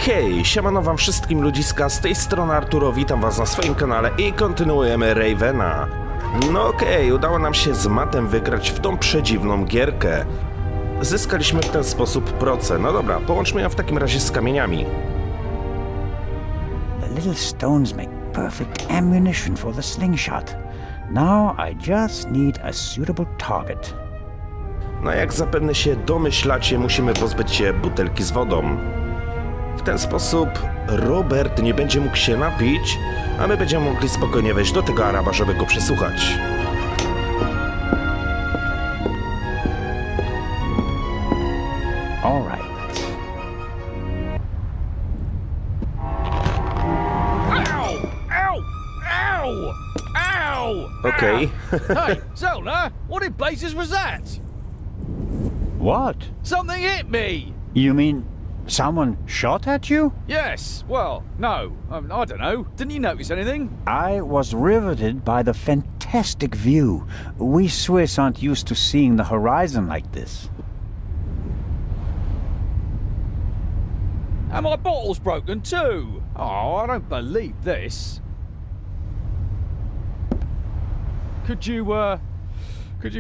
Hej, siemano wam wszystkim ludziska, z tej strony Arturo, witam was na swoim kanale i kontynuujemy Ravena. No okej, udało nam się z matem wygrać w tą przedziwną gierkę. Zyskaliśmy w ten sposób proce. No dobra, połączmy ją w takim razie z kamieniami. The little stones make perfect ammunition for the slingshot. Now I just need a suitable target. No jak zapewne się domyślacie, musimy pozbyć się butelki z wodą. W ten sposób Robert nie będzie mógł się napić, a my będziemy mogli spokojnie wejść do tego Araba, żeby go przesłuchać. All right. Ow! Ow! Ow! Ow! Okej. Hey, Zola, what in blazes was that? What? Something hit me! You mean someone shot at you? Yes, well, no, I don't know. Didn't you notice anything? I was riveted by the fantastic view. We Swiss aren't used to seeing the horizon like this. And my bottle's broken too! Oh, I don't believe this. Could you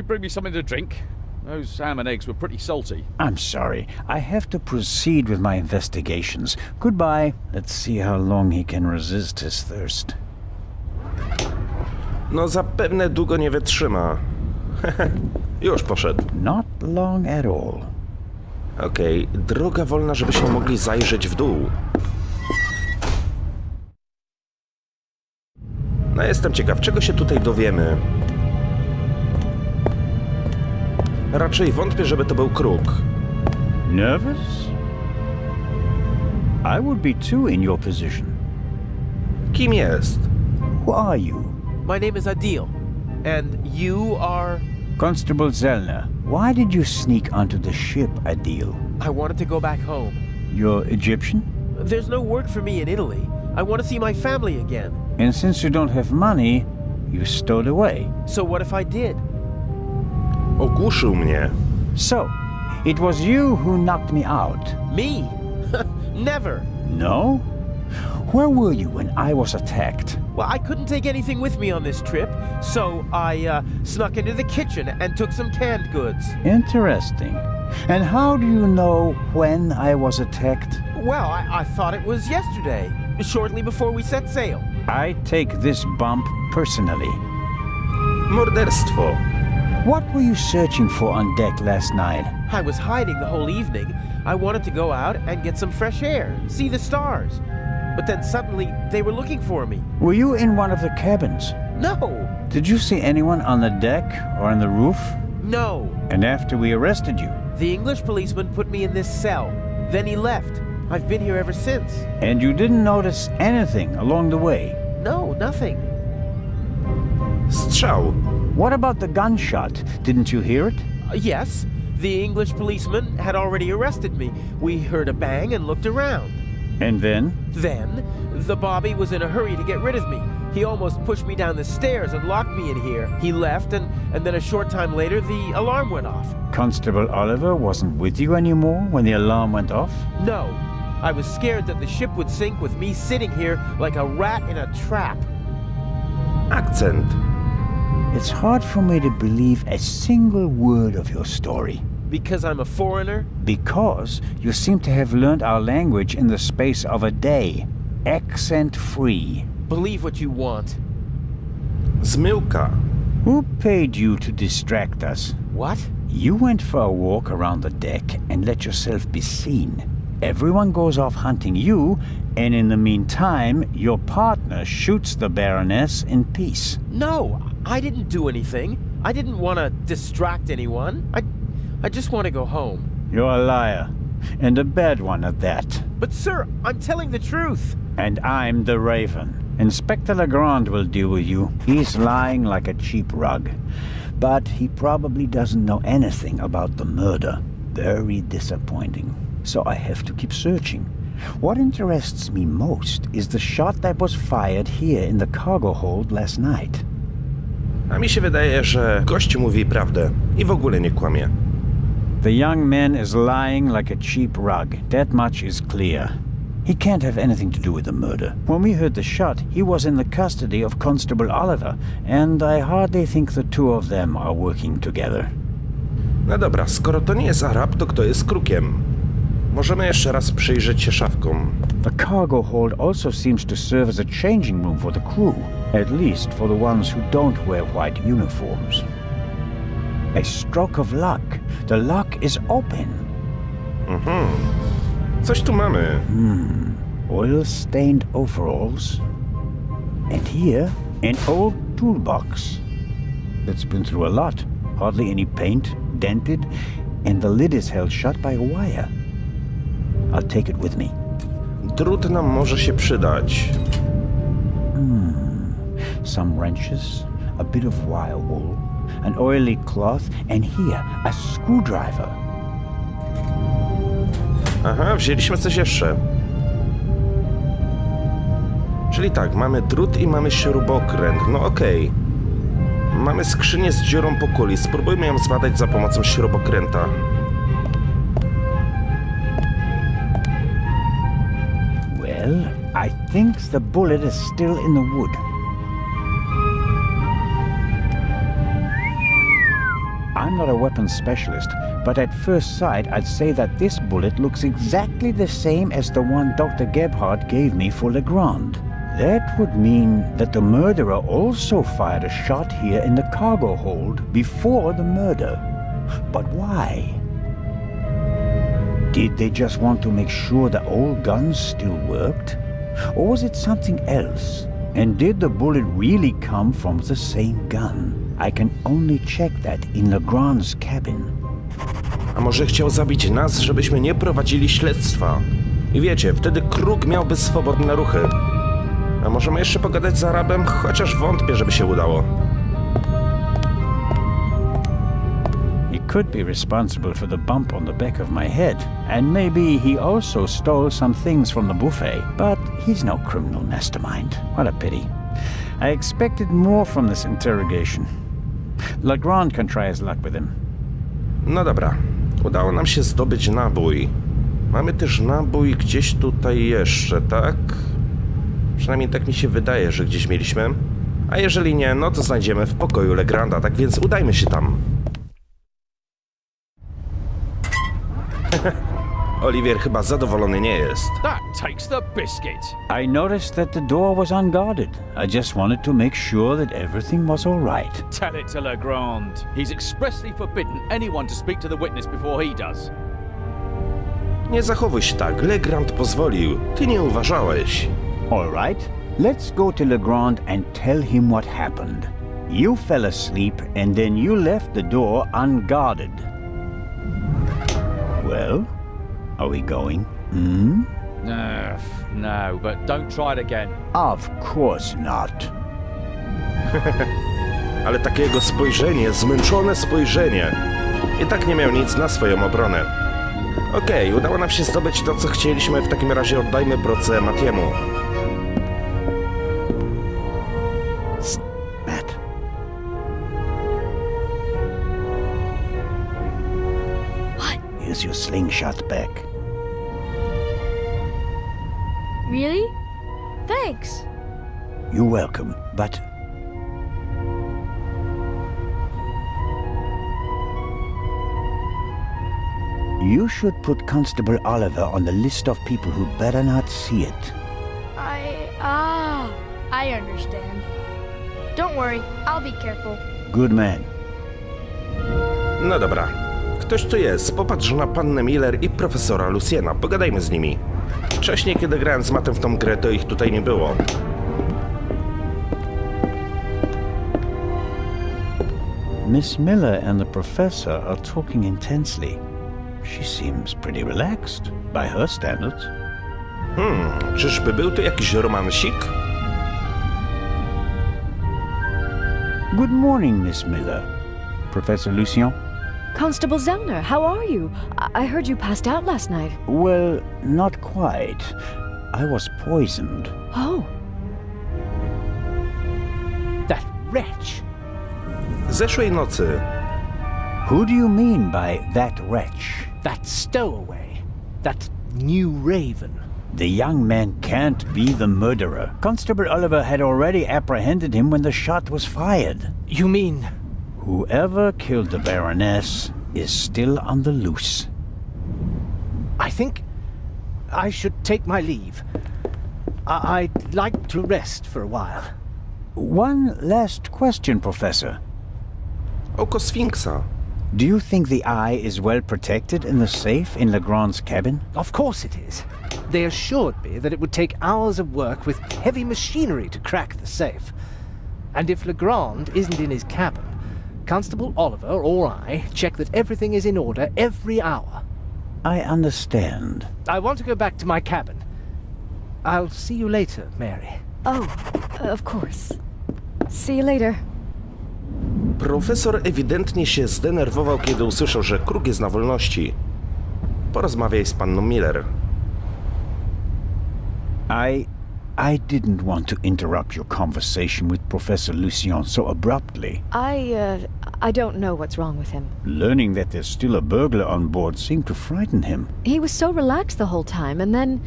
bring me something to drink? Those ham and eggs were pretty salty. I'm sorry. I have to proceed with my investigations. Goodbye. Let's see how long he can resist his thirst. No zapewne długo nie wytrzyma. Już poszedł. Not long at all. Okej, droga wolna, żebyśmy mogli zajrzeć w dół. No jestem ciekaw, czego się tutaj dowiemy. Raczej wątpię, żeby to był kruk. Nervous? I would be too in your position. Kim jest? Who are you? My name is Adil, and you are... Constable Zellner. Why did you sneak onto the ship, Adil? I wanted to go back home. You're Egyptian? There's no work for me in Italy. I want to see my family again. And since you don't have money, you stowed away. So what if I did? Ogłuszył mnie. So, it was you who knocked me out? Me? Never. No? Where were you when I was attacked? Well, I couldn't take anything with me on this trip, so I snuck into the kitchen and took some canned goods. Interesting. And how do you know when I was attacked? Well, I thought it was yesterday, shortly before we set sail. I take this bump personally. Morderstwo. What were you searching for on deck last night? I was hiding the whole evening. I wanted to go out and get some fresh air, see the stars. But then suddenly, they were looking for me. Were you in one of the cabins? No! Did you see anyone on the deck or on the roof? No! And after we arrested you? The English policeman put me in this cell. Then he left. I've been here ever since. And you didn't notice anything along the way? No, nothing. Strzał. What about the gunshot? Didn't you hear it? Yes, the English policeman had already arrested me. We heard a bang and looked around. And then? Then, the Bobby was in a hurry to get rid of me. He almost pushed me down the stairs and locked me in here. He left, and then a short time later, the alarm went off. Constable Oliver wasn't with you anymore when the alarm went off? No, I was scared that the ship would sink with me sitting here like a rat in a trap. Akcent. It's hard for me to believe a single word of your story. Because I'm a foreigner? Because you seem to have learned our language in the space of a day. Accent-free. Believe what you want. Zmyłka. Who paid you to distract us? What? You went for a walk around the deck and let yourself be seen. Everyone goes off hunting you, and in the meantime, your partner shoots the Baroness in peace. No, I didn't do anything. I didn't want to distract anyone. I just want to go home. You're a liar, and a bad one at that. But sir, I'm telling the truth. And I'm the Raven. Inspector Legranda will deal with you. He's lying like a cheap rug. But he probably doesn't know anything about the murder. Very disappointing. So I have to keep searching. What interests me most is the shot that was fired here in the cargo hold last night. A mi się wydaje, że gość mówi prawdę i w ogóle nie kłamie. The young man is lying like a cheap rug. That much is clear. He can't have anything to do with the murder. When we heard the shot, he was in the custody of Constable Oliver, and I hardly think the two of them are working together. No dobra, skoro to nie jest Arab, to kto jest krukiem? Możemy jeszcze raz przyjrzeć się szafkom. The cargo hold also seems to serve as a changing room for the crew, at least for the ones who don't wear white uniforms. A stroke of luck. The lock is open. Coś tu mamy. Oil-stained overalls. And here, an old toolbox. That's been through a lot. Hardly any paint, dented, and the lid is held shut by a wire. I'll take it with me. Drut nam może się przydać. Some wrenches, a bit of wire wool, an oily cloth, and here, a screwdriver. Aha, wzięliśmy coś jeszcze. Czyli tak, mamy drut i mamy śrubokręt. No okej. Mamy skrzynię z dziurą po kuli. Spróbujmy ją zbadać za pomocą śrubokręta. Well, I think the bullet is still in the wood. I'm not a weapons specialist, but at first sight I'd say that this bullet looks exactly the same as the one Dr. Gebhardt gave me for Legrand. That would mean that the murderer also fired a shot here in the cargo hold before the murder. But why? Did they just want to make sure the old guns still worked? Or was it something else? And did the bullet really come from the same gun? I can only check that in Legrand's cabin. A może chciał zabić nas, żebyśmy nie prowadzili śledztwa? I wiecie, wtedy kruk miałby swobodne ruchy. A możemy jeszcze pogadać z Arabem? Chociaż wątpię, żeby się udało. He could be responsible for the bump on the back of my head, and maybe he also stole some things from the buffet, but he's no criminal mastermind. What a pity. I expected more from this interrogation. Legrand can try his luck with him. No dobra, udało nam się zdobyć nabój. Mamy też nabój gdzieś tutaj jeszcze, tak? Przynajmniej tak mi się wydaje, że gdzieś mieliśmy. A jeżeli nie, no to znajdziemy w pokoju Legranda, tak więc udajmy się tam. Oliwier chyba zadowolony nie jest. That takes the biscuit. I noticed that the door was unguarded. I just wanted to make sure that everything was all right. Tell it to Legrand. He's expressly forbidden anyone to speak to the witness before he does. Nie zachowuj się tak, Legrand pozwolił. Ty nie uważałeś. All right, let's go to Legrand and tell him what happened. You fell asleep and then you left the door unguarded. Well, are we going? No, but don't try it again. Of course not. Ale takie jego spojrzenie, zmęczone spojrzenie. I tak nie miał nic na swoją obronę. Okej, udało nam się zdobyć to, co chcieliśmy, w takim razie oddajmy procę Matiemu. Matt. What? Here's your slingshot back. Really? Thanks. You're welcome, but... You should put Constable Oliver on the list of people who better not see it. I understand. Don't worry, I'll be careful. Good man. No dobra. Ktoś tu jest. Popatrz na pannę Miller i profesora Luciena. Pogadajmy z nimi. Wcześniej, kiedy grałem z Mattem w tą grę, to ich tutaj nie było. Miss Miller and the professor are talking intensely. She seems pretty relaxed, by her standards. Czyżby był tu jakiś romansik? Good morning, Miss Miller. Professor Lucien? Constable Zellner, how are you? I heard you passed out last night. Well, not quite. I was poisoned. Oh, That wretch! Zeszłej nocy. Who do you mean by that wretch? That stowaway! That new Raven! The young man can't be the murderer. Constable Oliver had already apprehended him when the shot was fired. You mean... Whoever killed the Baroness is still on the loose. I think I should take my leave. I'd like to rest for a while. One last question, Professor. Oko Sfinksa. Do you think the eye is well protected in the safe in Legrand's cabin? Of course it is. They assured me that it would take hours of work with heavy machinery to crack the safe. And if Legrand isn't in his cabin, Constable Oliver or I check that everything is in order every hour. I understand. I want to go back to my cabin. I'll see you later, Mary. Oh, of course. See you later. Profesor ewidentnie się zdenerwował, kiedy usłyszał, że Krug jest na wolności. Porozmawiaj z panną Miller. I didn't want to interrupt your conversation with Professor Lucien so abruptly. I don't know what's wrong with him. Learning that there's still a burglar on board seemed to frighten him. He was so relaxed the whole time, and then...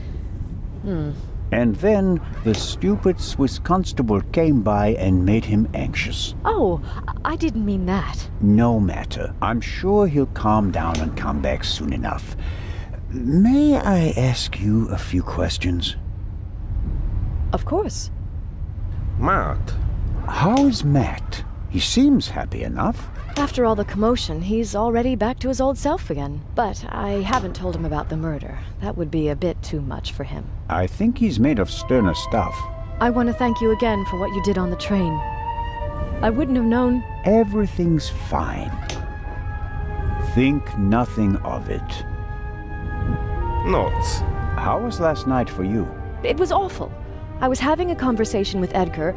And then the stupid Swiss constable came by and made him anxious. Oh, I didn't mean that. No matter. I'm sure he'll calm down and come back soon enough. May I ask you a few questions? Of course. Matt. How is Matt? He seems happy enough. After all the commotion, he's already back to his old self again. But I haven't told him about the murder. That would be a bit too much for him. I think he's made of sterner stuff. I want to thank you again for what you did on the train. I wouldn't have known... Everything's fine. Think nothing of it. Noc. How was last night for you? It was awful. I was having a conversation with Edgar,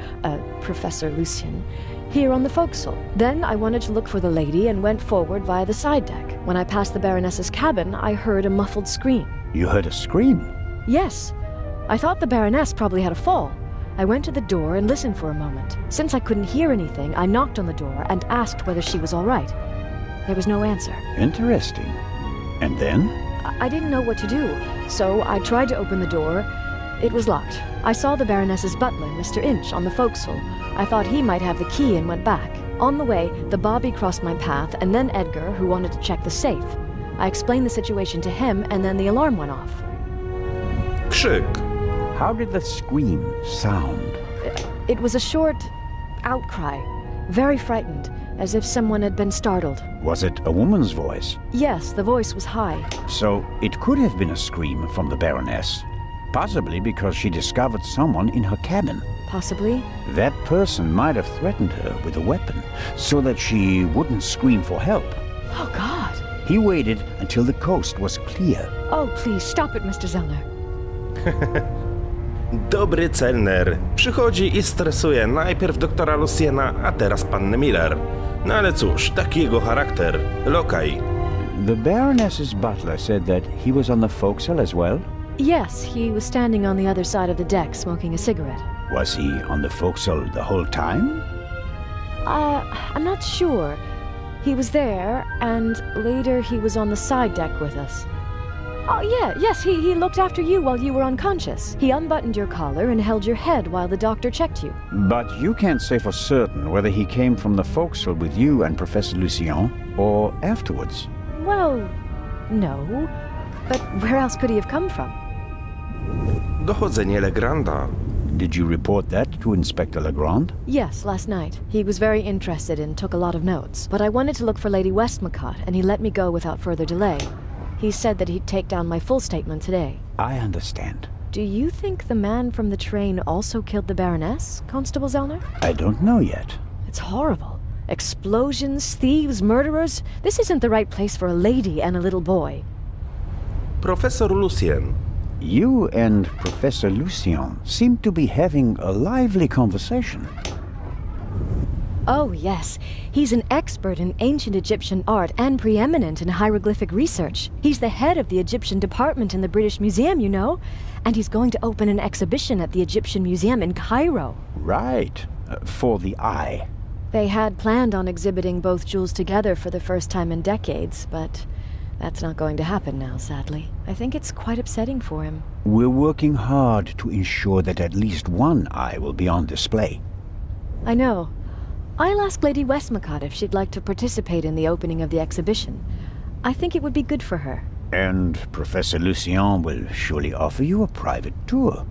Professor Lucien, here on the forecastle. Then I wanted to look for the lady and went forward via the side deck. When I passed the Baroness's cabin, I heard a muffled scream. You heard a scream? Yes. I thought the Baroness probably had a fall. I went to the door and listened for a moment. Since I couldn't hear anything, I knocked on the door and asked whether she was all right. There was no answer. Interesting. And then? I didn't know what to do, so I tried to open the door. It was locked. I saw the Baroness's butler, Mr. Inch, on the forecastle. I thought he might have the key and went back. On the way, the bobby crossed my path, and then Edgar, who wanted to check the safe. I explained the situation to him, and then the alarm went off. Krzyk. How did the scream sound? It was a short outcry, very frightened, as if someone had been startled. Was it a woman's voice? Yes, the voice was high. So it could have been a scream from the Baroness. Possibly because she discovered someone in her cabin. Possibly. That person might have threatened her with a weapon, so that she wouldn't scream for help. Oh, God. He waited until the coast was clear. Oh, please, stop it, Mr. Zellner. Dobry Celner. Przychodzi i stresuje najpierw doktora Luciena, a teraz pannę Miller. No ale cóż, taki jego charakter. Lokaj. The Baroness's butler said that he was on the forecastle as well? Yes, he was standing on the other side of the deck smoking a cigarette. Was he on the forecastle the whole time? I'm not sure. He was there, and later he was on the side deck with us. Oh, yes, he looked after you while you were unconscious. He unbuttoned your collar and held your head while the doctor checked you. But you can't say for certain whether he came from the forecastle with you and Professor Lucien, or afterwards. Well, no. But where else could he have come from? Dochodzenie Legranda. Did you report that to Inspector Legrand? Yes, last night. He was very interested and took a lot of notes. But I wanted to look for Lady Westmacott, and he let me go without further delay. He said that he'd take down my full statement today. I understand. Do you think the man from the train also killed the Baroness, Constable Zellner? I don't know yet. It's horrible. Explosions, thieves, murderers. This isn't the right place for a lady and a little boy. Profesor Lucien. You and Professor Lucien seem to be having a lively conversation. Oh, yes. He's an expert in ancient Egyptian art and preeminent in hieroglyphic research. He's the head of the Egyptian department in the British Museum, you know. And he's going to open an exhibition at the Egyptian Museum in Cairo. Right. For the eye. They had planned on exhibiting both jewels together for the first time in decades, but That's not going to happen now, sadly. I think it's quite upsetting for him. We're working hard to ensure that at least one eye will be on display. I know. I'll ask Lady Westmacott if she'd like to participate in the opening of the exhibition. I think it would be good for her. And Professor Lucien will surely offer you a private tour.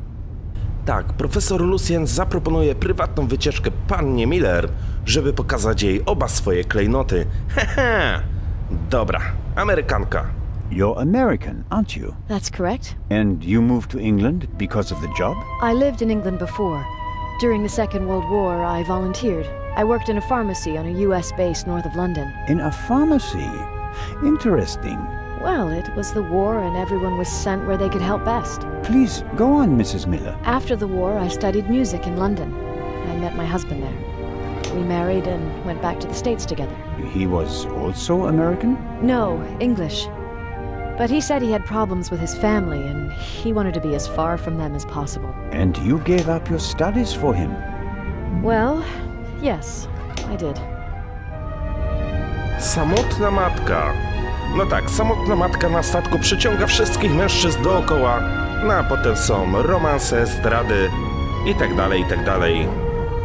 Tak, profesor Lucien zaproponuje prywatną wycieczkę pannie Miller, żeby pokazać jej oba swoje klejnoty. Hehe! Dobra, Amerykanka. You're American, aren't you? That's correct. And you moved to England because of the job? I lived in England before. During the Second World War, I volunteered. I worked in a pharmacy on a US base north of London. In a pharmacy? Interesting. Well, it was the war and everyone was sent where they could help best. Please, go on, Mrs. Miller. After the war, I studied music in London. I met my husband there. We married and went back to the States together. He was also American? No, English. But he said he had problems with his family and he wanted to be as far from them as possible. And you gave up your studies for him? Well, yes, I did. Samotna matka. No tak, samotna matka na statku przyciąga wszystkich mężczyzn dookoła, no a potem są romanse, zdrady i tak dalej, i tak dalej.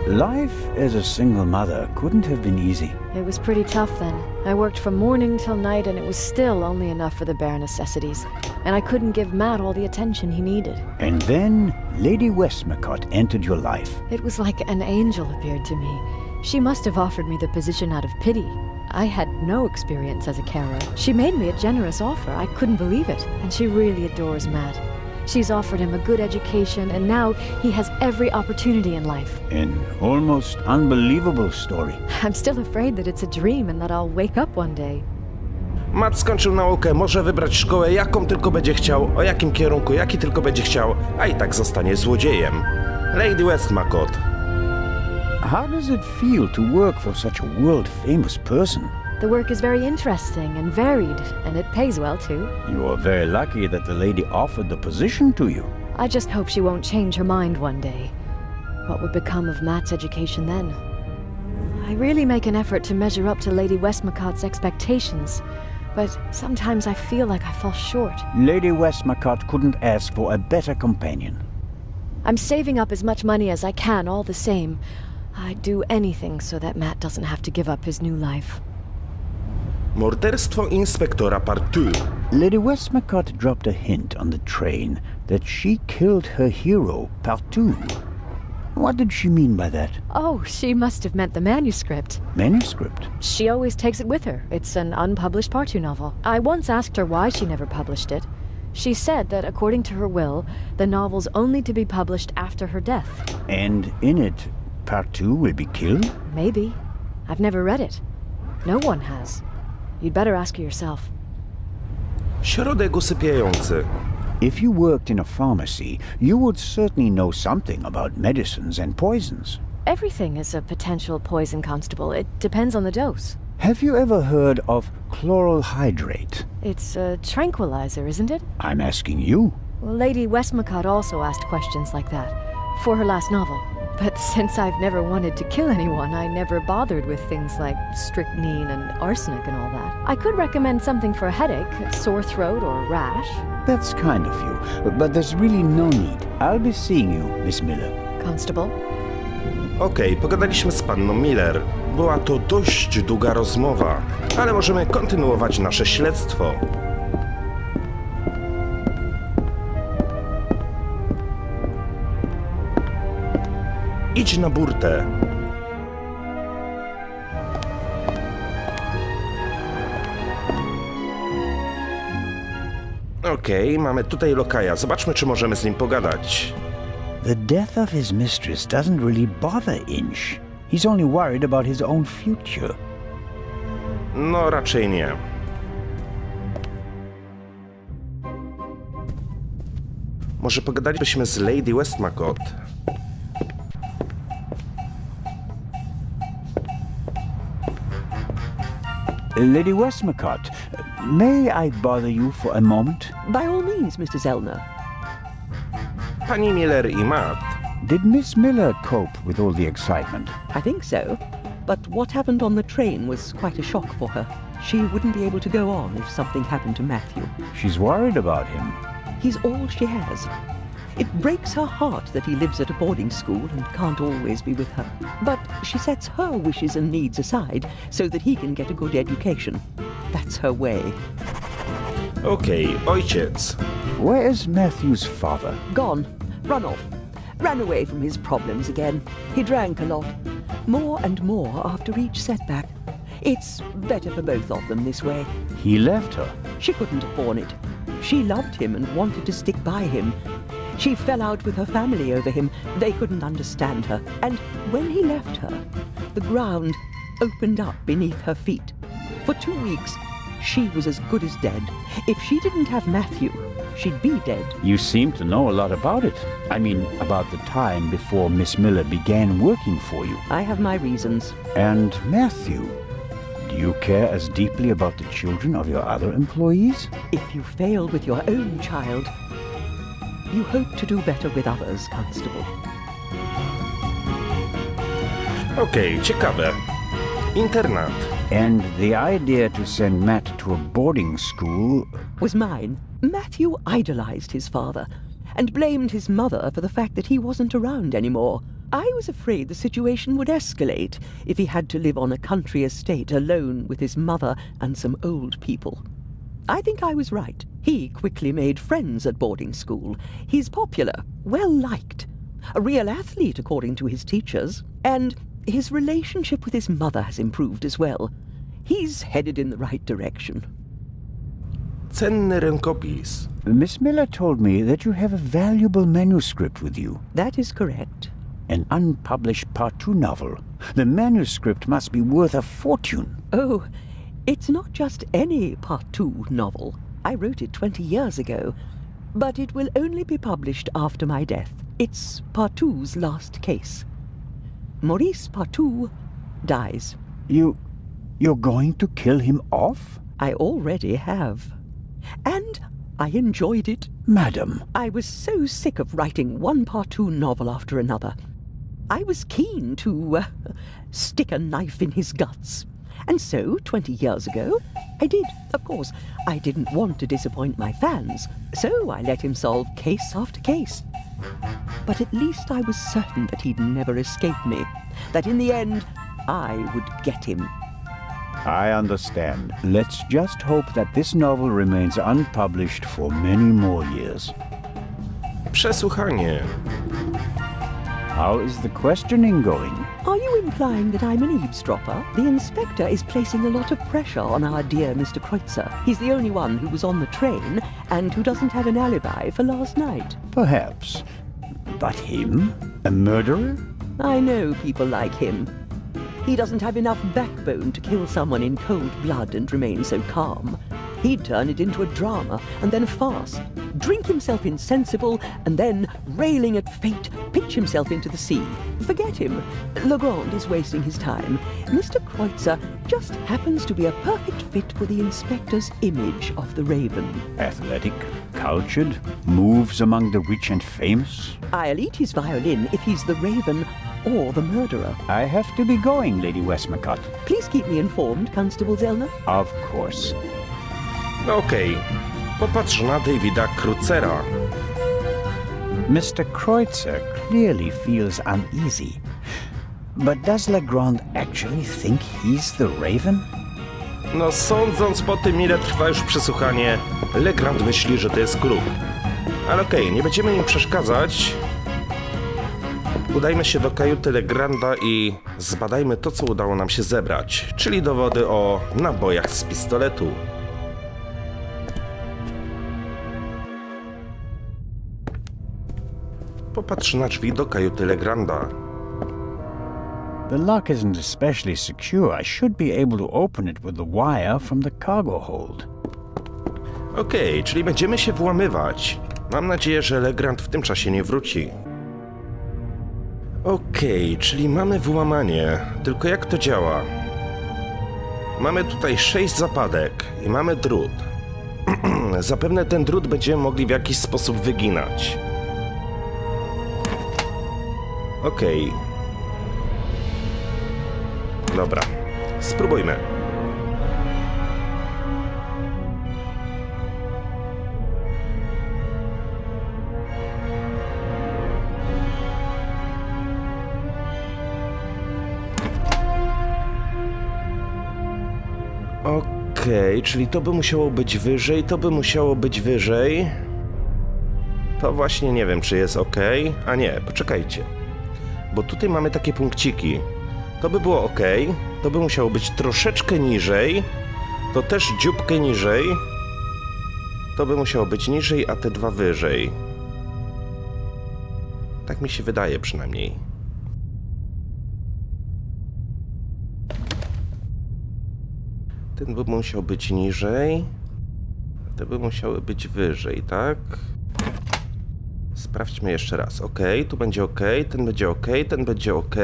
Life as a single mother couldn't have been easy. It was pretty tough then. I worked from morning till night and it was still only enough for the bare necessities. And I couldn't give Matt all the attention he needed. And then Lady Westmacott entered your life. It was like an angel appeared to me. She must have offered me the position out of pity. I had no experience as a carer. She made me a generous offer. I couldn't believe it. And she really adores Matt. She's offered him a good education, and now he has every opportunity in life. An almost unbelievable story. I'm still afraid that it's a dream and that I'll wake up one day. Matt skończył naukę, może wybrać szkołę, jaką tylko będzie chciał, o jakim kierunku, jaki tylko będzie chciał, a i tak zostanie złodziejem. Lady Westmacott. How does it feel to work for such a world-famous person? The work is very interesting and varied, and it pays well too. You are very lucky that the lady offered the position to you. I just hope she won't change her mind one day. What would become of Matt's education then? I really make an effort to measure up to Lady Westmacott's expectations, but sometimes I feel like I fall short. Lady Westmacott couldn't ask for a better companion. I'm saving up as much money as I can all the same. I'd do anything so that Matt doesn't have to give up his new life. Morderstwo inspektora Part 2. Lady Westmacott dropped a hint on the train that she killed her hero, Part 2. What did she mean by that? Oh, she must have meant the manuscript. Manuscript? She always takes it with her. It's an unpublished Part 2 novel. I once asked her why she never published it. She said that according to her will, the novel's only to be published after her death. And in it, Part 2 will be killed? Maybe. I've never read it. No one has. You'd better ask her yourself. Środek usypiający. If you worked in a pharmacy, you would certainly know something about medicines and poisons. Everything is a potential poison, Constable. It depends on the dose. Have you ever heard of chloral hydrate? It's a tranquilizer, isn't it? I'm asking you. Well, Lady Westmacott also asked questions like that for her last novel. But since I've never wanted to kill anyone, I never bothered with things like strychnine and arsenic and all that. I could recommend something for a headache, a sore throat, or a rash. That's kind of you, but there's really no need. I'll be seeing you, Miss Miller. Constable? Okej, pogadaliśmy z panną Miller. Była to dość długa rozmowa, ale możemy kontynuować nasze śledztwo. Idź na burtę. Okej, mamy tutaj lokaja. Zobaczmy, czy możemy z nim pogadać. The death of his mistress doesn't really bother Inch. He's only worried about his own future. No, raczej nie. Może pogadalibyśmy z Lady Westmacott. Lady Westmacott, may I bother you for a moment? By all means, Mr. Zellner. Pani Miller i Matt. Did Miss Miller cope with all the excitement? I think so. But what happened on the train was quite a shock for her. She wouldn't be able to go on if something happened to Matthew. She's worried about him. He's all she has. It breaks her heart that he lives at a boarding school and can't always be with her. But she sets her wishes and needs aside so that he can get a good education. That's her way. Okej, ojciec. Where is Matthew's father? Gone. Run off. Ran away from his problems again. He drank a lot. More and more after each setback. It's better for both of them this way. He left her. She couldn't have borne it. She loved him and wanted to stick by him. She fell out with her family over him. They couldn't understand her. And when he left her, the ground opened up beneath her feet. For 2 weeks, she was as good as dead. If she didn't have Matthew, she'd be dead. You seem to know a lot about it. I mean, about the time before Miss Miller began working for you. I have my reasons. And Matthew, do you care as deeply about the children of your other employees? If you failed with your own child, you hope to do better with others, Constable. Okej, ciekawe. Internat. And the idea to send Matt to a boarding school... Was mine. Matthew idolized his father and blamed his mother for the fact that he wasn't around anymore. I was afraid the situation would escalate if he had to live on a country estate alone with his mother and some old people. I think I was right. He quickly made friends at boarding school. He's popular, well-liked, a real athlete according to his teachers, and his relationship with his mother has improved as well. He's headed in the right direction. Cenny rękopis. Miss Miller told me that you have a valuable manuscript with you. That is correct. An unpublished Part 2 novel. The manuscript must be worth a fortune. Oh, it's not just any Part 2 novel. I wrote it 20 years ago, but it will only be published after my death. It's Part 2's last case. Maurice Part 2 dies. You're going to kill him off? I already have. And I enjoyed it. Madam. I was so sick of writing one Part 2 novel after another. I was keen to stick a knife in his guts. And so, 20 years ago, I did. Of course, I didn't want to disappoint my fans, so I let him solve case after case. But at least I was certain that he'd never escape me, that in the end, I would get him. I understand. Let's just hope that this novel remains unpublished for many more years. Przesłuchanie. How is the questioning going? Are you implying that I'm an eavesdropper? The inspector is placing a lot of pressure on our dear Mr. Kreutzer. He's the only one who was on the train and who doesn't have an alibi for last night. Perhaps. But him? A murderer? I know people like him. He doesn't have enough backbone to kill someone in cold blood and remain so calm. He'd turn it into a drama and then a farce, drink himself insensible, and then, railing at fate, pitch himself into the sea. Forget him. Legrand is wasting his time. Mr. Kreutzer just happens to be a perfect fit for the inspector's image of the Raven. Athletic, cultured, moves among the rich and famous. I'll eat his violin if he's the Raven or the murderer. I have to be going, Lady Westmacott. Please keep me informed, Constable Zellner. Of course. Okej. Popatrz na Davida Kreuzera. Mr. Kreutzer clearly feels uneasy. But does Legrand actually think he's the Raven? No sądząc po tym, ile trwa już przesłuchanie, Legrand myśli, że to jest kruk. Ale okej, nie będziemy im przeszkadzać. Udajmy się do kajuty Legranda i zbadajmy to, co udało nam się zebrać, czyli dowody o nabojach z pistoletu. Popatrz na drzwi do kajuty Legranda. The lock isn't especially secure. I should be able to open it with the wire from the cargo hold. Okej, czyli będziemy się włamywać. Mam nadzieję, że Legrand w tym czasie nie wróci. Okej, czyli mamy włamanie. Tylko jak to działa? Mamy tutaj 6 zapadek i mamy drut. Zapewne ten drut będziemy mogli w jakiś sposób wyginać. Okej. Dobra, spróbujmy. Okej, czyli to by musiało być wyżej, to by musiało być wyżej. To właśnie nie wiem, czy jest ok. A nie, poczekajcie. Bo tutaj mamy takie punkciki. To by było ok, to by musiało być troszeczkę niżej. To też dzióbkę niżej. To by musiało być niżej, a te dwa wyżej. Tak mi się wydaje przynajmniej. Ten by musiał być niżej. Te by musiały być wyżej, tak? Sprawdźmy jeszcze raz. Ok, tu będzie ok, ten będzie ok, ten będzie ok.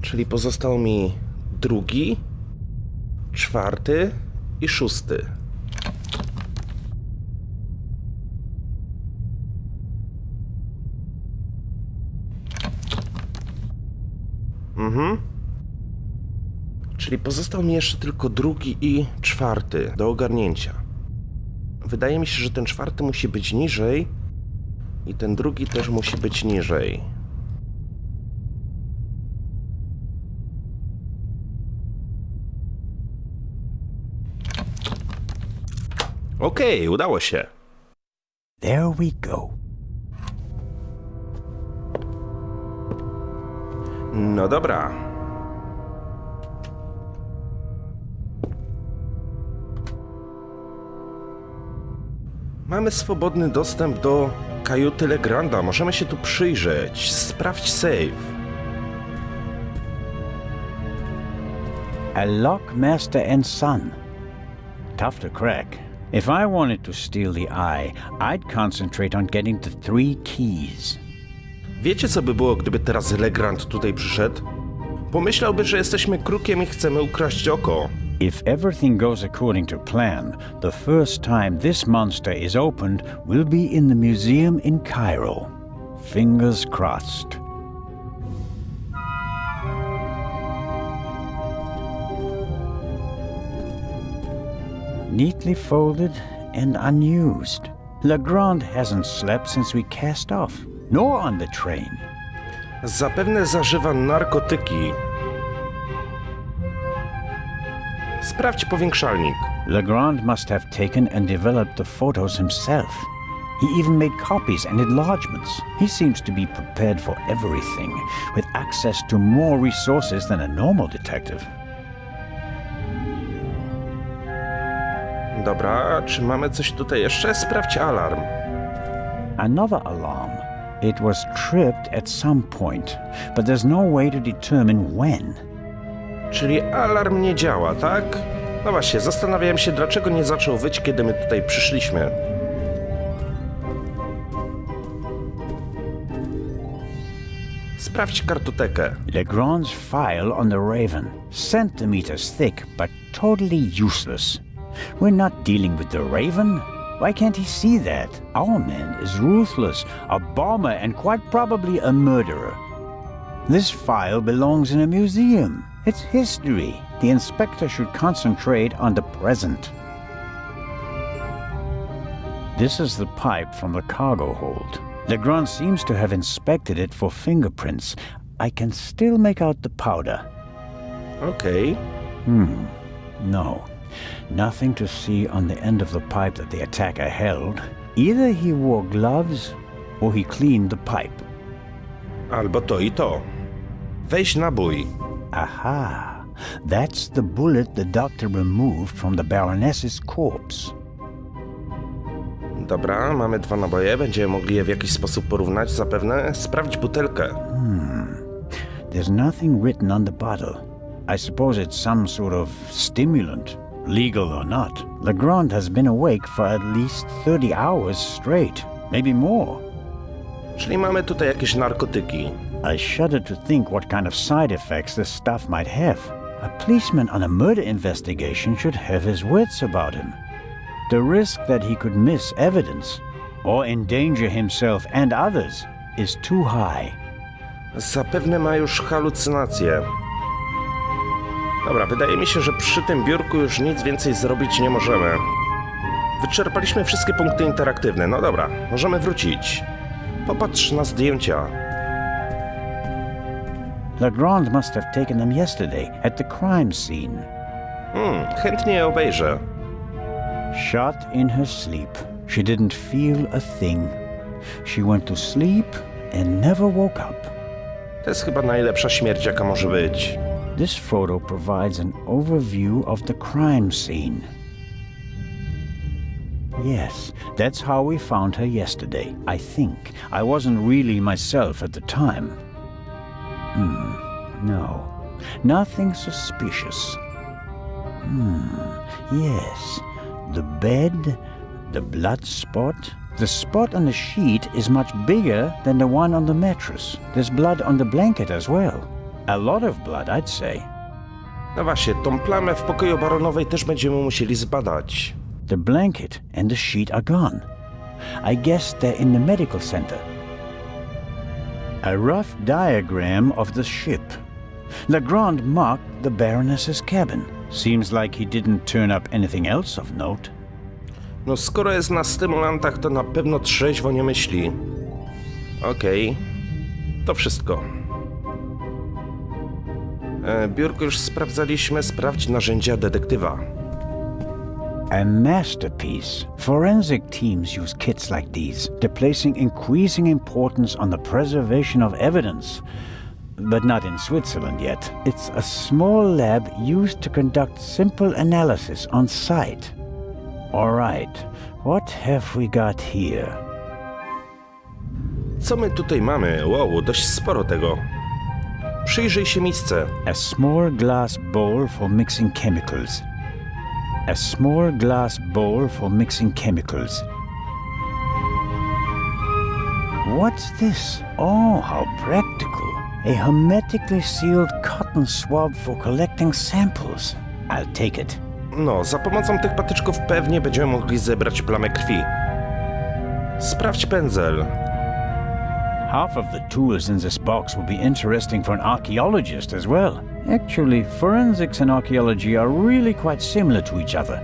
Czyli pozostał mi drugi, czwarty i szósty. Czyli pozostał mi jeszcze tylko drugi i czwarty do ogarnięcia. Wydaje mi się, że ten czwarty musi być niżej i ten drugi też musi być niżej. Okej, udało się. There we go. No dobra. Mamy swobodny dostęp do kajuty Legranda. Możemy się tu przyjrzeć. Sprawdź save. A lock master and son. Tough to crack. If I wanted to steal the eye, I'd concentrate on getting the 3 keys. Wiecie, co by było, gdyby teraz Legrand tutaj przyszedł? Pomyślałby, że jesteśmy krukiem i chcemy ukraść oko. If everything goes according to plan, the first time this monster is opened will be in the museum in Cairo. Fingers crossed. Neatly folded and unused. Legrand hasn't slept since we cast off, nor on the train. Zapewne zażywa narkotyki. Sprawdź powiększalnik. Legrand must have taken and developed the photos himself. He even made copies and enlargements. He seems to be prepared for everything, with access to more resources than a normal detective. Dobra, czy mamy coś tutaj jeszcze? Sprawdź alarm. Another alarm. It was tripped at some point, but there's no way to determine when. Czyli alarm nie działa, tak? No właśnie, zastanawiałem się, dlaczego nie zaczął wyć, kiedy my tutaj przyszliśmy. Sprawdź kartotekę. Legrand's file on the Raven. Centimeters thick, but totally useless. We're not dealing with the Raven. Why can't he see that? Our man is ruthless, a bomber, and quite probably a murderer. This file belongs in a museum. It's history. The inspector should concentrate on the present. This is the pipe from the cargo hold. Legrand seems to have inspected it for fingerprints. I can still make out the powder. Okej. No. Nothing to see on the end of the pipe that the attacker held. Either he wore gloves or he cleaned the pipe. Albo to i to. Weź nabój. Aha. That's the bullet the doctor removed from the Baroness's corpse. Dobra, mamy 2 naboje, będziemy mogli je w jakiś sposób porównać zapewne. Sprawdź butelkę. There's nothing written on the bottle. I suppose it's some sort of stimulant, legal or not. Legrand has been awake for at least 30 hours straight, maybe more. Czyli mamy tutaj jakieś narkotyki. I shudder to think what kind of side effects this stuff might have. A policeman on a murder investigation should have his wits about him. The risk that he could miss evidence or endanger himself and others is too high. Zapewne ma już halucynacje. Dobra, wydaje mi się, że przy tym biurku już nic więcej zrobić nie możemy. Wyczerpaliśmy wszystkie punkty interaktywne. No dobra, możemy wrócić. Popatrz na zdjęcia. Legrand must have taken them yesterday at the crime scene. Chętnie je obejrzę. Shot in her sleep. She didn't feel a thing. She went to sleep and never woke up. To jest chyba najlepsza śmierć, jaka może być. This photo provides an overview of the crime scene. Yes, that's how we found her yesterday, I think. I wasn't really myself at the time. No, nothing suspicious. Yes, the bed, the blood spot. The spot on the sheet is much bigger than the one on the mattress. There's blood on the blanket as well. A lot of blood, I'd say. No właśnie, tą plamę w pokoju baronowej też będziemy musieli zbadać. The blanket and the sheet are gone. I guess they're in the medical center. A rough diagram of the ship. Legrand marked the Baroness's cabin. Seems like he didn't turn up anything else of note. No skoro jest na stymulantach, to na pewno trzeźwo nie myśli. Okej. To wszystko. Biurko już sprawdzaliśmy. Sprawdź narzędzia detektywa. A masterpiece. Forensic teams use kits like these. They're placing increasing importance on the preservation of evidence. But not in Switzerland yet. It's a small lab used to conduct simple analysis on site. All right, what have we got here? Co my tutaj mamy? Wow, dość sporo tego. Przyjrzyj się misce. A small glass bowl for mixing chemicals. A small glass bowl for mixing chemicals. What's this? Oh, how practical. A hermetically sealed cotton swab for collecting samples. I'll take it. No, za pomocą tych patyczków pewnie będziemy mogli zebrać plamę krwi. Sprawdź pędzel. Half of the tools in this box will be interesting for an archaeologist as well. Actually, forensics and archaeology are really quite similar to each other.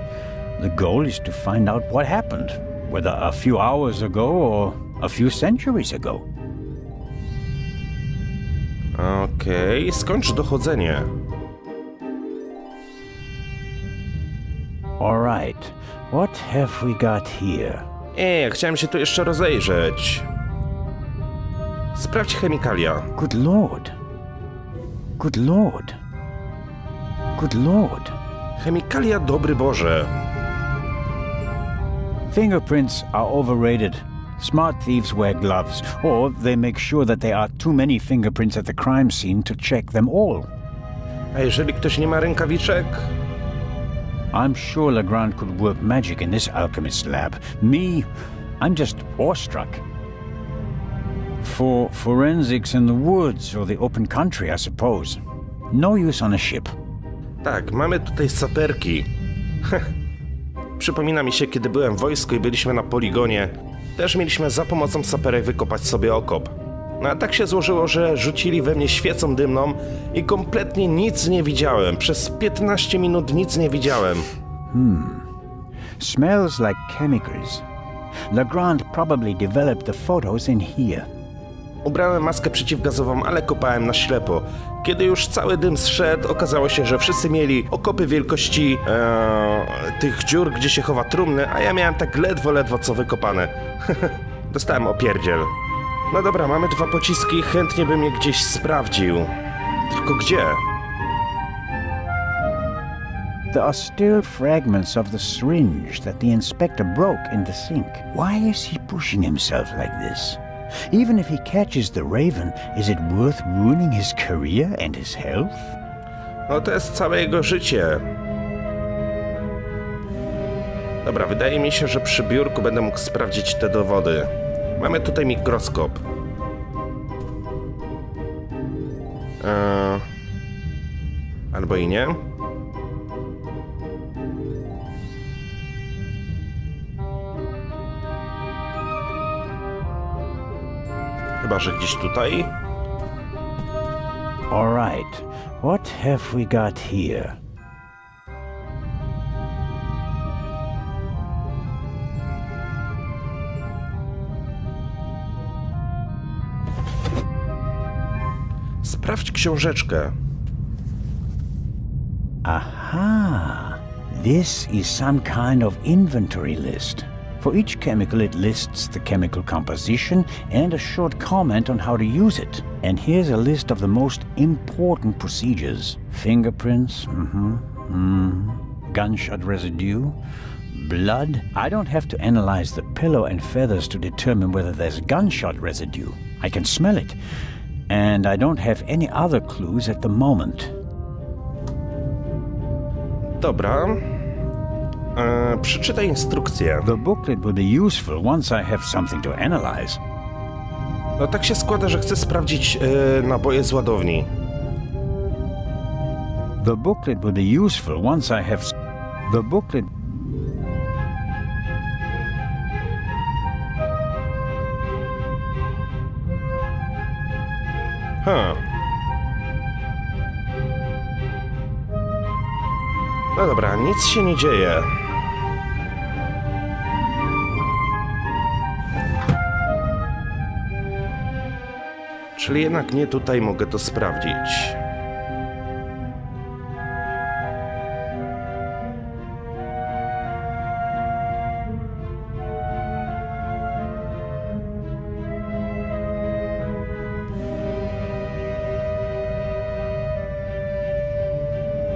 The goal is to find out what happened, whether a few hours ago or a few centuries ago. Okej, skończ dochodzenie. All right, what have we got here? Chciałem się tu jeszcze rozejrzeć. Sprawdź chemikalia. Good Lord. Good Lord. Good Lord. Chemikalia, dobry Boże. Fingerprints are overrated. Smart thieves wear gloves, or they make sure that there are too many fingerprints at the crime scene to check them all. A jeżeli ktoś nie ma rękawiczek? I'm sure Legrand could work magic in this alchemist lab. Me, I'm just awestruck. For forensics in the woods or the open country, I suppose. No use on a ship. Tak, mamy tutaj saperki. Przypomina mi się, kiedy byłem w wojsku i byliśmy na poligonie. Też mieliśmy za pomocą saperek wykopać sobie okop. No a tak się złożyło, że rzucili we mnie świecą dymną i kompletnie nic nie widziałem. Przez 15 minut nic nie widziałem. Smells like chemicals. Legrand probably developed the photos in here. Ubrałem maskę przeciwgazową, ale kopałem na ślepo. Kiedy już cały dym zszedł, okazało się, że wszyscy mieli okopy wielkości tych dziur, gdzie się chowa trumny, a ja miałem tak ledwo co wykopane. Dostałem opierdziel. No dobra, mamy 2 pociski, chętnie bym je gdzieś sprawdził. Tylko gdzie? There are still fragments of the syringe that the inspector broke in the sink. Why is he pushing himself like this? Even if he catches the Raven, is it worth ruining his career and his health? No to jest całe jego życie. Dobra, wydaje mi się, że przy biurku będę mógł sprawdzić te dowody. Mamy tutaj mikroskop. Albo i nie. Chyba, że gdzieś tutaj. All right, what have we got here? Sprawdź książeczkę. Aha! This is some kind of inventory list. For each chemical, it lists the chemical composition and a short comment on how to use it. And here's a list of the most important procedures. Fingerprints, gunshot residue, blood. I don't have to analyze the pillow and feathers to determine whether there's gunshot residue. I can smell it. And I don't have any other clues at the moment. Dobra. Przeczytaj instrukcję. The booklet will be useful once I have something to analyze. No tak się składa, że chcę sprawdzić naboje z ładowni. The booklet will be useful once I have... The booklet... No dobra, nic się nie dzieje. Czyli jednak nie tutaj mogę to sprawdzić.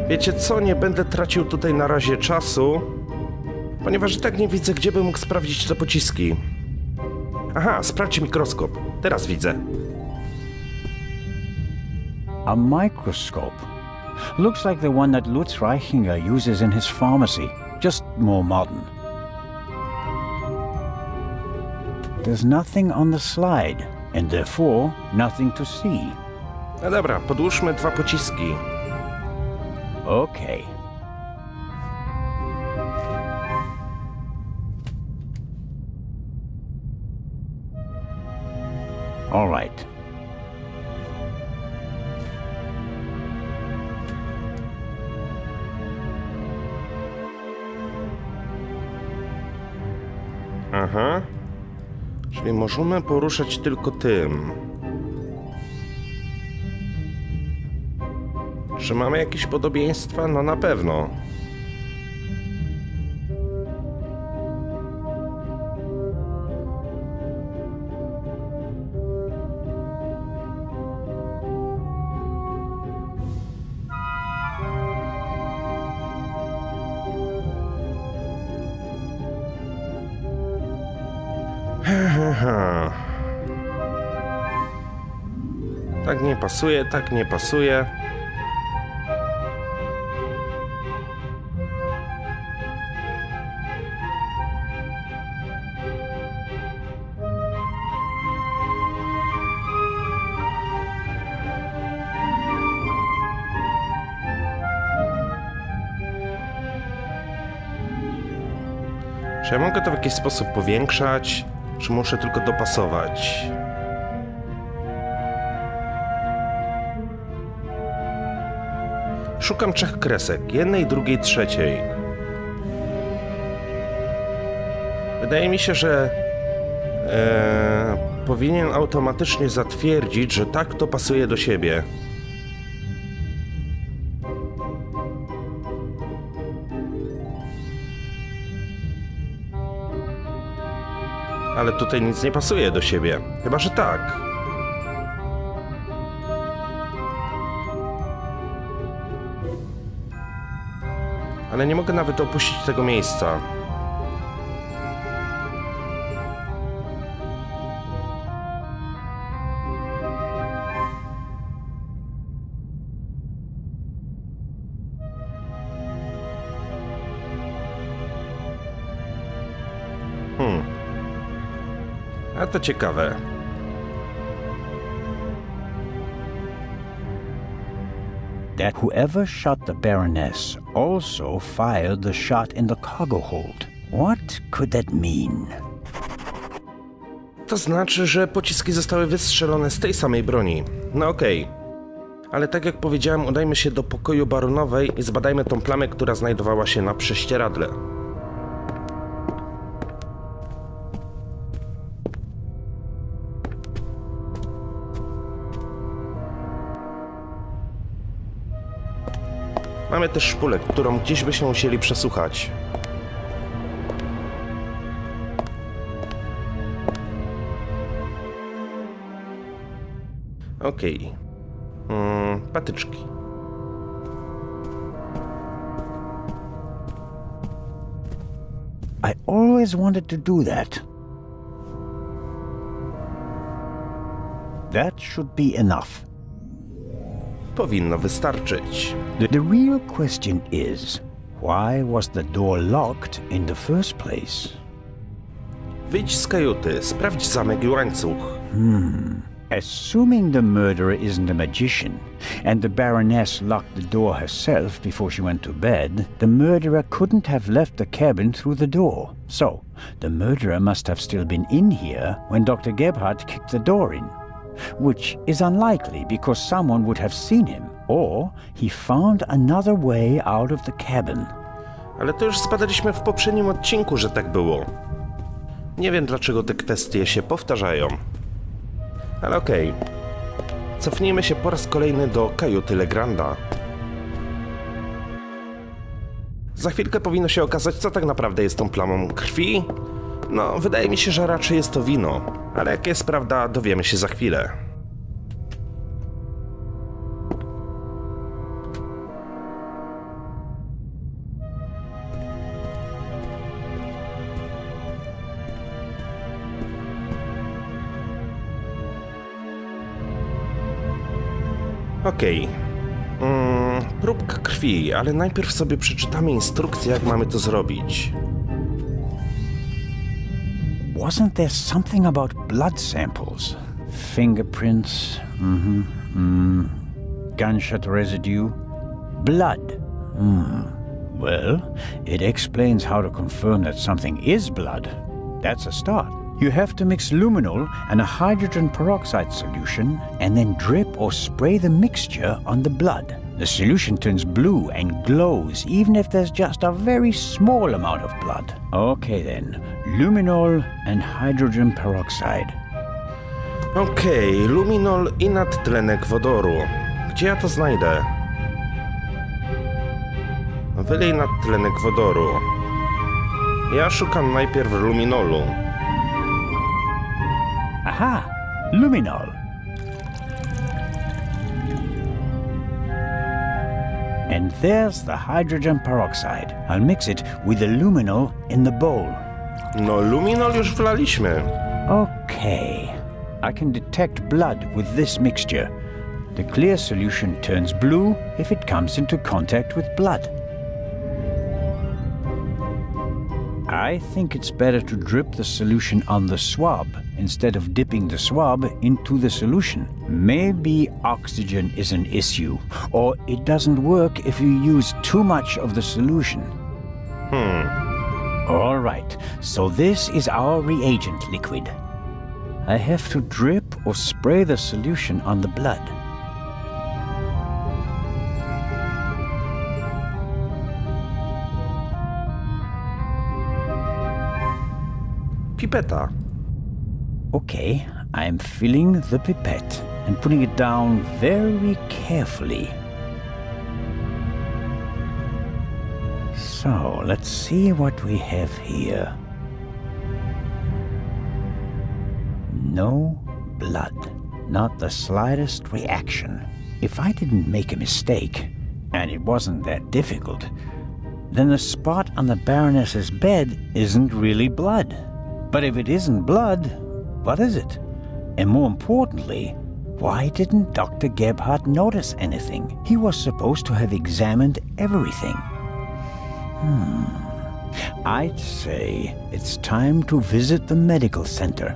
Wiecie co, nie będę tracił tutaj na razie czasu, ponieważ i tak nie widzę, gdzie bym mógł sprawdzić te pociski. Aha, sprawdź mikroskop. Teraz widzę. A microscope. Looks like the one that Lutz Reichinger uses in his pharmacy, just more modern. There's nothing on the slide, and therefore nothing to see. No dobra, podłóżmy 2 pociski. Okay. All right. Aha. Czyli możemy poruszać tylko tym. Czy mamy jakieś podobieństwa? No na pewno. Tak nie pasuje, tak nie pasuje. Czy ja mogę to w jakiś sposób powiększać? Czy muszę tylko dopasować? Szukam 3 kresek, jednej, drugiej, trzeciej. Wydaje mi się, że powinien automatycznie zatwierdzić, że tak to pasuje do siebie. Ale tutaj nic nie pasuje do siebie. Chyba że tak. Ale nie mogę nawet opuścić tego miejsca. A to ciekawe. That whoever shot the Baroness also fired the shot in the cargo hold. What could that mean? To znaczy, że pociski zostały wystrzelone z tej samej broni. No okej. Ale tak jak powiedziałem, udajmy się do pokoju baronowej i zbadajmy tą plamę, która znajdowała się na prześcieradle. Mamy też szpulę, którą gdzieś byśmy musieli przesłuchać. Okej. Patyczki. I always wanted to do that. That should be enough. Powinno wystarczyć. The real question is, why was the door locked in the first place? Wyjdź z kajuty, sprawdź zamek i łańcuch. Assuming the murderer isn't a magician, and the Baroness locked the door herself before she went to bed, the murderer couldn't have left the cabin through the door. So, the murderer must have still been in here when Dr. Gebhardt kicked the door in. Which is unlikely because someone would have seen him, or he found another way out of the cabin. Ale to już zbadaliśmy w poprzednim odcinku, że tak było. Nie wiem, dlaczego te kwestie się powtarzają. Ale okej. Cofnijmy się po raz kolejny do kajuty Legranda. Za chwilkę powinno się okazać, co tak naprawdę jest tą plamą krwi. No, wydaje mi się, że raczej jest to wino. Ale jaka jest prawda, dowiemy się za chwilę. Okej. Próbka krwi, ale najpierw sobie przeczytamy instrukcję, jak mamy to zrobić. Wasn't there something about blood samples? Fingerprints, gunshot residue, blood. Well, it explains how to confirm that something is blood. That's a start. You have to mix luminol and a hydrogen peroxide solution and then drip or spray the mixture on the blood. The solution turns blue and glows even if there's just a very small amount of blood. Okay then, luminol and hydrogen peroxide. Okej, luminol i nadtlenek wodoru. Gdzie ja to znajdę? Wylej nadtlenek wodoru. Ja szukam najpierw luminolu. Aha! Luminol. And there's the hydrogen peroxide. I'll mix it with the luminol in the bowl. No, luminol już wlaliśmy. Okay. I can detect blood with this mixture. The clear solution turns blue if it comes into contact with blood. I think it's better to drip the solution on the swab instead of dipping the swab into the solution. Maybe oxygen is an issue, or it doesn't work if you use too much of the solution. All right, so this is our reagent liquid. I have to drip or spray the solution on the blood. Pipeta. Okay, I'm filling the pipette and putting it down very carefully. So, let's see what we have here. No blood. Not the slightest reaction. If I didn't make a mistake, and it wasn't that difficult, then the spot on the Baroness's bed isn't really blood. But if it isn't blood, what is it? And more importantly, why didn't Dr. Gebhardt notice anything? He was supposed to have examined everything. I'd say it's time to visit the medical center.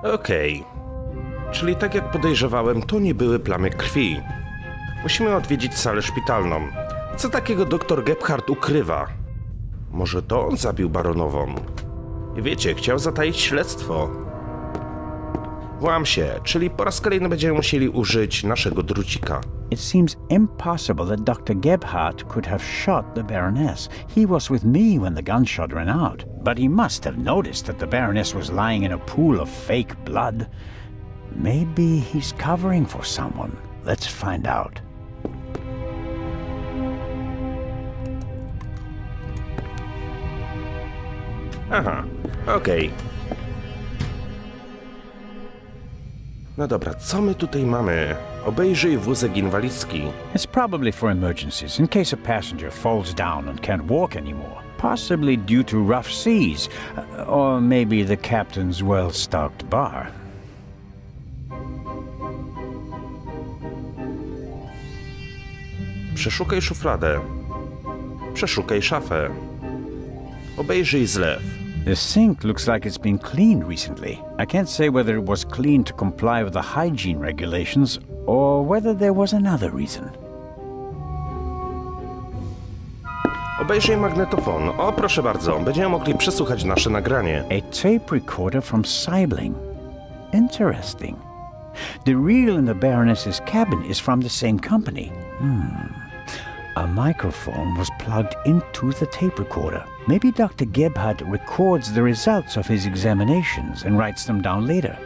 Okej. Czyli tak jak podejrzewałem, to nie były plamy krwi. Musimy odwiedzić salę szpitalną. Co takiego dr Gebhardt ukrywa? Może to on zabił baronową? I wiecie, chciał zataić śledztwo. Włam się, czyli po raz kolejny będziemy musieli użyć naszego drucika. It seems impossible that Dr. Gebhardt could have shot the Baroness. He was with me when the gunshot ran out. But he must have noticed that the Baroness was lying in a pool of fake blood. Maybe he's covering for someone. Let's find out. Aha, okej. No dobra, co my tutaj mamy? Obejrzyj wózek inwalidzki. It's probably for emergencies, in case a passenger falls down and can't walk anymore. Possibly due to rough seas, or maybe the captain's well-stocked bar. Przeszukaj szufladę. Przeszukaj szafę. Obejrzyj zlew. The sink looks like it's been cleaned recently. I can't say whether it was cleaned to comply with the hygiene regulations or whether there was another reason. Obejrzyj magnetofon. O, proszę bardzo, będziemy mogli przesłuchać nasze nagranie. A tape recorder from Sibling. Interesting. The reel in the Baroness's cabin is from the same company. A microphone was plugged into the tape recorder. Maybe Dr. Gebhardt records the results of his examinations and writes them down later.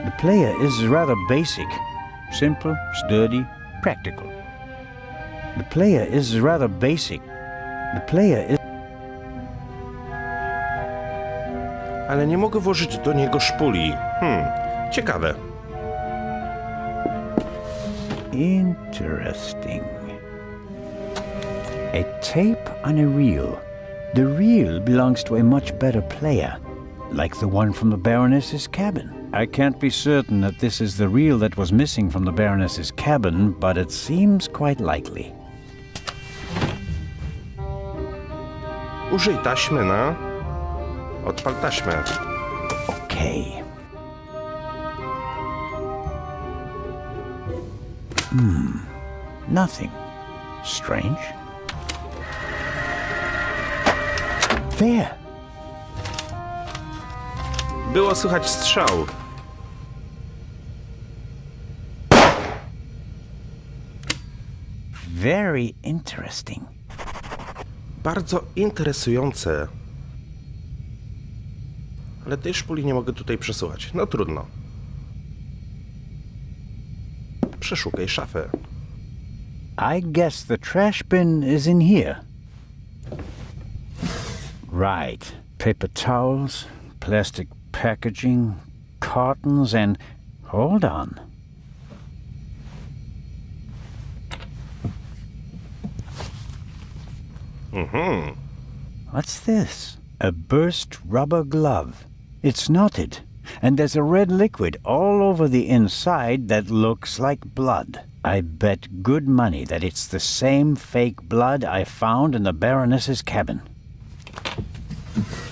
The player is rather basic. Simple, sturdy, practical. The player is rather basic. The player is... Ale nie mogę włożyć do niego szpuli. Ciekawe. Interesting. A tape on a reel. The reel belongs to a much better player, like the one from the Baroness's cabin. I can't be certain that this is the reel that was missing from the Baroness's cabin, but it seems quite likely. Użyj taśmy na... Odpal taśmę. Okay. Nothing. Strange. There. Było słychać strzał. Very interesting. Bardzo interesujące. Ale tej szpuli nie mogę tutaj przesuwać. No trudno. Przeszukaj szafę. I guess the trash bin is in here. Right. Paper towels, plastic packaging, cartons, and... Hold on. What's this? A burst rubber glove. It's knotted, and there's a red liquid all over the inside that looks like blood. I bet good money that it's the same fake blood I found in the Baroness's cabin.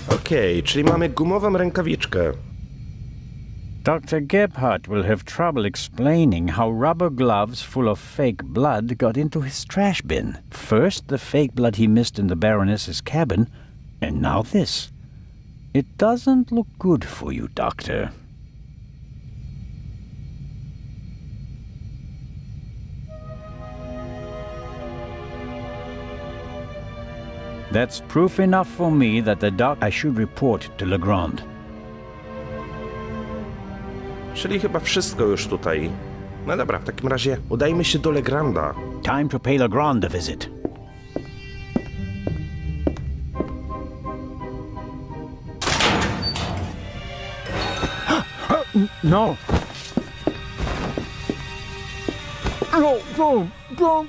Okej, czyli mamy gumową rękawiczkę. Dr. Gebhardt will have trouble explaining how rubber gloves full of fake blood got into his trash bin. First, the fake blood he missed in the Baroness's cabin, and now this. It doesn't look good for you, Doctor. That's proof enough for me that I should report to Legrand. Czyli chyba wszystko już tutaj. No dobra, w takim razie udajmy się do Legranda. Time to pay Legrand a visit. No! Don't!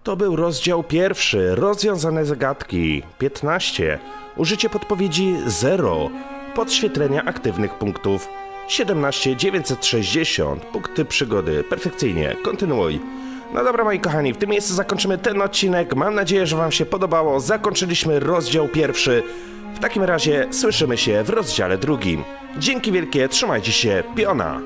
To był rozdział pierwszy. Rozwiązane zagadki. 15. Użycie podpowiedzi 0. Podświetlenia aktywnych punktów. 17 960. Punkty przygody. Perfekcyjnie. Kontynuuj. No dobra, moi kochani, w tym miejscu zakończymy ten odcinek. Mam nadzieję, że wam się podobało. Zakończyliśmy rozdział pierwszy. W takim razie słyszymy się w rozdziale drugim. Dzięki wielkie, trzymajcie się, piona!